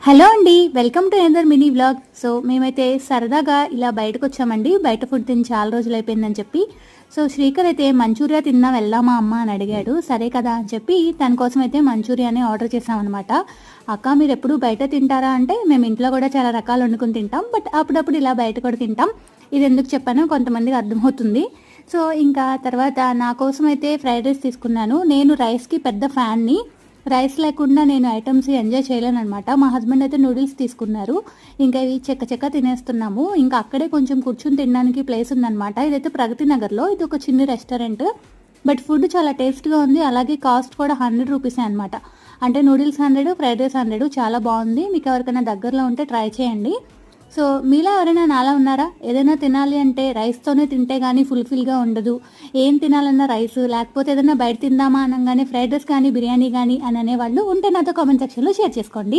Hello అండి, welcome to another mini vlog. So మేమైతే సరదాగా ఇలా బయటకు వచ్చామండి. బయట ఫుడ్ తిని చాలా రోజులు అయిపోయిందని చెప్పి. సో శ్రీకర్ అయితే మంచూరియా తిన్నా వెళ్దామా అమ్మ అని అడిగాడు. సరే కదా అని చెప్పి తన కోసం అయితే మంచూరియానే ఆర్డర్ చేసామన్నమాట. అక్క మీరు ఎప్పుడు బయట తింటారా అంటే, మేము ఇంట్లో కూడా చాలా రకాలు వండుకుని తింటాం, బట్ అప్పుడప్పుడు ఇలా బయట కూడా తింటాం. ఇది ఎందుకు చెప్పానో కొంతమందికి అర్థమవుతుంది. సో ఇంకా తర్వాత నా కోసం అయితే ఫ్రైడ్ రైస్ తీసుకున్నాను. నేను రైస్కి పెద్ద ఫ్యాన్ని. రైస్ లేకుండా నేను ఐటమ్స్ ఎంజాయ్ చేయలేను అనమాట. మా హస్బెండ్ అయితే నూడిల్స్ తీసుకున్నారు. ఇంకా ఇవి చెక్క తినేస్తున్నాము. ఇంకా అక్కడే కొంచెం కూర్చుని తినడానికి ప్లేస్ ఉందన్నమాట. ఇదైతే ప్రగతి నగర్లో, ఇది ఒక చిన్న రెస్టారెంట్. బట్ ఫుడ్ చాలా టేస్ట్గా ఉంది. అలాగే కాస్ట్ కూడా 100 రూపీసే అనమాట. అంటే నూడిల్స్ 100, ఫ్రైడ్ రైస్ 100. చాలా బాగుంది. మీకు ఎవరికైనా దగ్గరలో ఉంటే ట్రై చేయండి. సో మీలో ఎవరైనా నాలా ఉన్నారా? ఏదైనా తినాలి అంటే రైస్తోనే తింటే కానీ ఫుల్ఫిల్గా ఉండదు. ఏం తినాలన్నా రైస్, లేకపోతే ఏదైనా బయట తిందామా అనగానే ఫ్రైడ్ రైస్ కానీ బిర్యానీ కానీ అని అనేవాళ్ళు ఉంటే నాతో కామెంట్ సెక్షన్లో షేర్ చేసుకోండి.